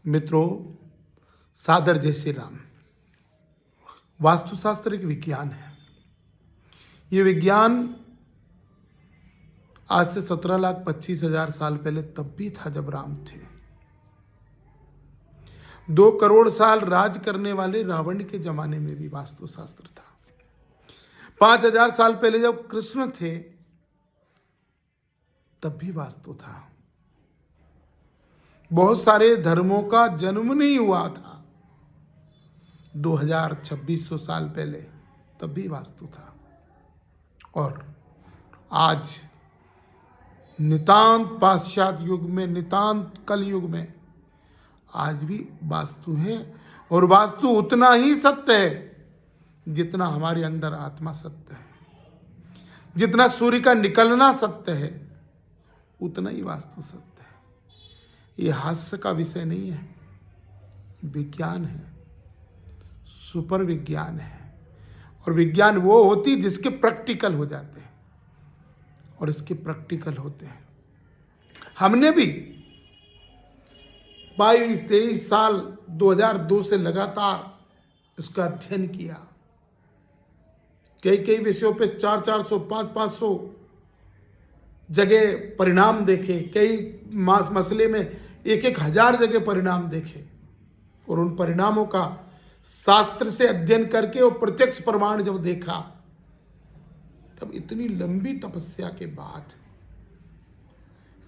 मित्रों, सादर जय श्री राम। वास्तुशास्त्र एक विज्ञान है। ये विज्ञान आज से 17,25,000 साल पहले तब भी था जब राम थे। 2 करोड़ साल राज करने वाले रावण के जमाने में भी वास्तुशास्त्र था। 5,000 साल पहले जब कृष्ण थे तब भी वास्तु था। बहुत सारे धर्मों का जन्म नहीं हुआ था 2,000-2,600 साल पहले, तब भी वास्तु था। और आज नितांत पाश्चात्य युग में, नितांत कल युग में आज भी वास्तु है। और वास्तु उतना ही सत्य है जितना हमारे अंदर आत्मा सत्य है। जितना सूर्य का निकलना सत्य है उतना ही वास्तु सत्य है। ये हास्य का विषय नहीं है, विज्ञान है, सुपर विज्ञान है। और विज्ञान वो होती जिसके प्रैक्टिकल हो जाते हैं, और इसके प्रैक्टिकल होते हैं। हमने भी 22-23 साल 2002 से लगातार इसका अध्ययन किया। कई विषयों पे 400, 500 जगह परिणाम देखे। कई मसले में 1,000 जगह परिणाम देखे। और उन परिणामों का शास्त्र से अध्ययन करके और प्रत्यक्ष प्रमाण जब देखा, तब इतनी लंबी तपस्या के बाद,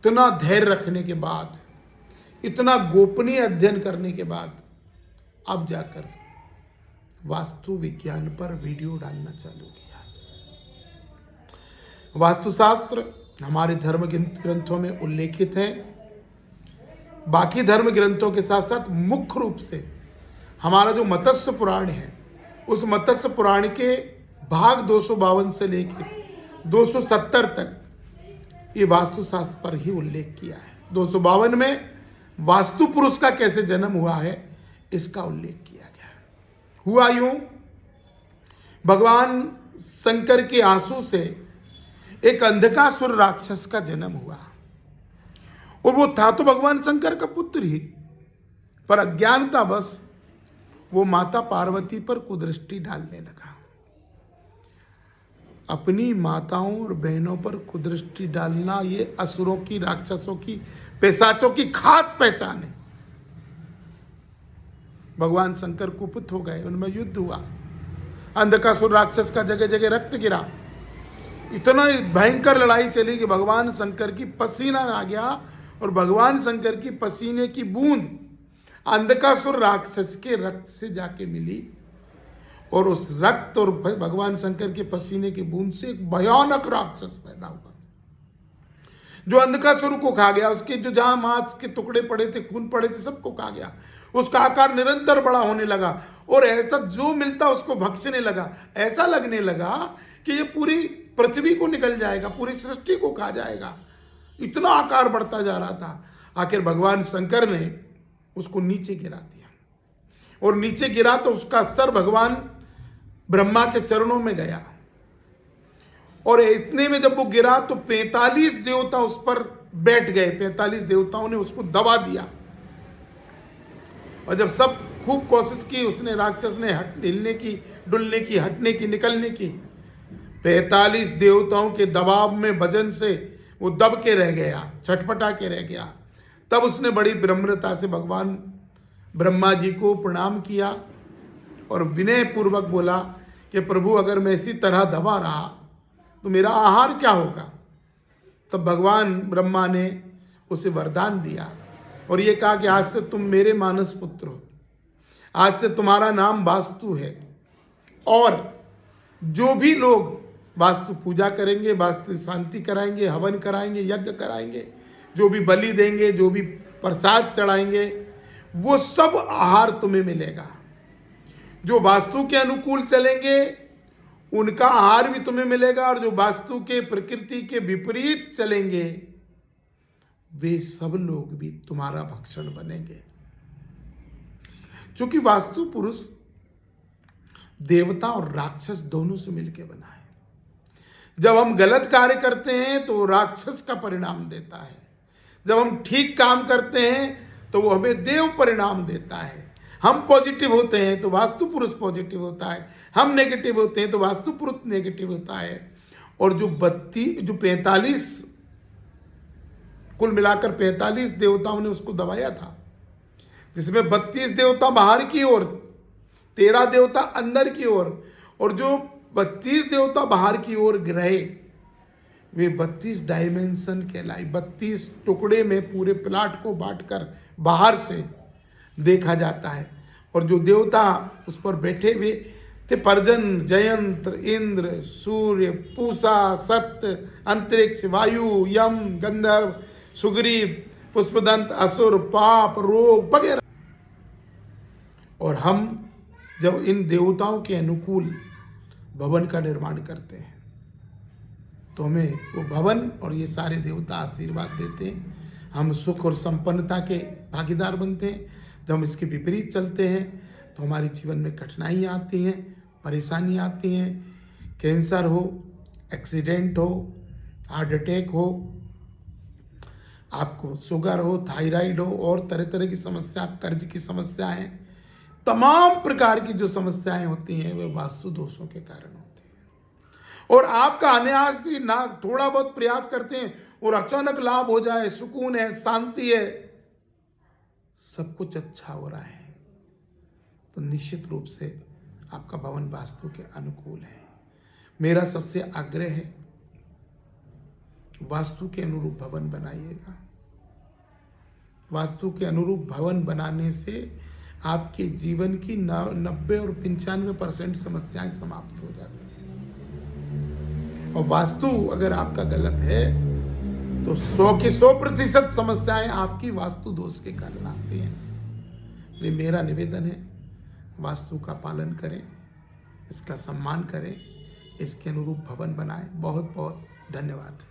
इतना धैर्य रखने के बाद, इतना गोपनीय अध्ययन करने के बाद अब जाकर वास्तु विज्ञान पर वीडियो डालना चालू किया। वास्तुशास्त्र हमारे धर्म ग्रंथों में उल्लेखित है। बाकी धर्म ग्रंथों के साथ साथ मुख्य रूप से हमारा जो मत्स्य पुराण है, उस मत्स्य पुराण के भाग 252 से लेकर 270 तक ये वास्तुशास्त्र पर ही उल्लेख किया है। 252 में वास्तु पुरुष का कैसे जन्म हुआ है इसका उल्लेख किया गया है। हुआ यूं, भगवान शंकर के आंसू से एक अंधकासुर राक्षस का जन्म हुआ। और वो था तो भगवान शंकर का पुत्र ही, पर अज्ञानतावश वो माता पार्वती पर कुदृष्टि डालने लगा। अपनी माताओं और बहनों पर कुदृष्टि डालना ये असुरों की, राक्षसों की, पिशाचों की खास पहचान है। भगवान शंकर कुपित हो गए, उनमें युद्ध हुआ। अंधकासुर राक्षस का जगह जगह रक्त गिरा। इतना भयंकर लड़ाई चली कि भगवान शंकर की पसीना आ गया, और भगवान शंकर की पसीने की बूंद अंधकासुर राक्षस के रक्त से जाके मिली। और उस रक्त और भगवान शंकर के पसीने की बूंद से एक भयानक राक्षस पैदा हुआ, जो अंधकासुर को खा गया। उसके जो जहां मांस के टुकड़े पड़े थे, खून पड़े थे, सबको खा गया। उसका आकार निरंतर बड़ा होने लगा, और ऐसा जो मिलता उसको भक्षने लगा। ऐसा लगने लगा कि ये पूरी पृथ्वी को निकल जाएगा, पूरी सृष्टि को खा जाएगा। इतना आकार बढ़ता जा रहा था। आखिर भगवान शंकर ने उसको नीचे गिरा दिया, और नीचे गिरा तो उसका सर भगवान ब्रह्मा के चरणों में गया। और इतने में जब वो गिरा तो 45 देवता उस पर बैठ गए। 45 देवताओं ने उसको दबा दिया। और जब सब खूब कोशिश की, उसने, राक्षस ने हिलने की, डुलने की, हटने की, निकलने की, 45 देवताओं के दबाव में, वजन से वो दब के रह गया, छटपटा के रह गया। तब उसने बड़ी विनम्रता से भगवान ब्रह्मा जी को प्रणाम किया और विनय पूर्वक बोला कि प्रभु, अगर मैं इसी तरह दबा रहा तो मेरा आहार क्या होगा। तब भगवान ब्रह्मा ने उसे वरदान दिया और ये कहा कि आज से तुम मेरे मानस पुत्र हो, आज से तुम्हारा नाम वास्तु है। और जो भी लोग वास्तु पूजा करेंगे, वास्तु शांति कराएंगे, हवन कराएंगे, यज्ञ कराएंगे, जो भी बलि देंगे, जो भी प्रसाद चढ़ाएंगे, वो सब आहार तुम्हें मिलेगा। जो वास्तु के अनुकूल चलेंगे उनका आहार भी तुम्हें मिलेगा, और जो वास्तु के, प्रकृति के विपरीत चलेंगे वे सब लोग भी तुम्हारा भक्षण बनेंगे। क्योंकि वास्तु पुरुष देवता और राक्षस दोनों से मिलकर बना है। जब हम गलत कार्य करते हैं तो राक्षस का परिणाम देता है, जब हम ठीक काम करते हैं तो वो हमें देव परिणाम देता है। हम पॉजिटिव होते हैं तो वास्तु पुरुष पॉजिटिव होता है, हम नेगेटिव होते हैं तो वास्तु पुरुष नेगेटिव होता है। और जो 45 कुल मिलाकर 45 देवताओं ने उसको दबाया था, जिसमें 32 देवता बाहर की ओर, 13 देवता अंदर की ओर, और जो 32 देवता बाहर की ओर रहे वे 32 डायमेंशन कहलाई। 32 टुकड़े में पूरे प्लाट को बांटकर बाहर से देखा जाता है। और जो देवता उस पर बैठे हुए थे, पर्जन, जयंत्र, इंद्र, सूर्य, पूषा, सत्य, अंतरिक्ष, वायु, यम, गंधर्व, सुग्रीव, पुष्पदंत, असुर, पाप, रोग वगैरह। और हम जब इन देवताओं के अनुकूल भवन का निर्माण करते हैं तो हमें वो भवन और ये सारे देवता आशीर्वाद देते हैं। हम सुख और संपन्नता के भागीदार बनते हैं। जब हम इसके विपरीत चलते हैं तो हमारे जीवन में कठिनाइयाँ आती हैं, परेशानियाँ आती हैं। कैंसर हो, एक्सीडेंट हो, हार्ट अटैक हो, आपको शुगर हो, थायराइड हो, और तरह तरह की समस्या, कर्ज की समस्याएं, तमाम प्रकार की जो समस्याएं होती हैं वे वास्तु दोषों के कारण होती हैं। और आपका अनायास ही ना थोड़ा बहुत प्रयास करते हैं और अचानक लाभ हो जाए, सुकून है, शांति है, सब कुछ अच्छा हो रहा है, तो निश्चित रूप से आपका भवन वास्तु के अनुकूल है। मेरा सबसे आग्रह है, वास्तु के अनुरूप भवन बनाइएगा। वास्तु के अनुरूप भवन बनाने से आपके जीवन की 90 और 95% समस्याएं समाप्त हो जाती हैं। और वास्तु अगर आपका गलत है तो 100 की 100% समस्याएं आपकी वास्तु दोष के कारण आती हैं। इसलिए मेरा निवेदन है, वास्तु का पालन करें, इसका सम्मान करें, इसके अनुरूप भवन बनाएं। बहुत बहुत धन्यवाद।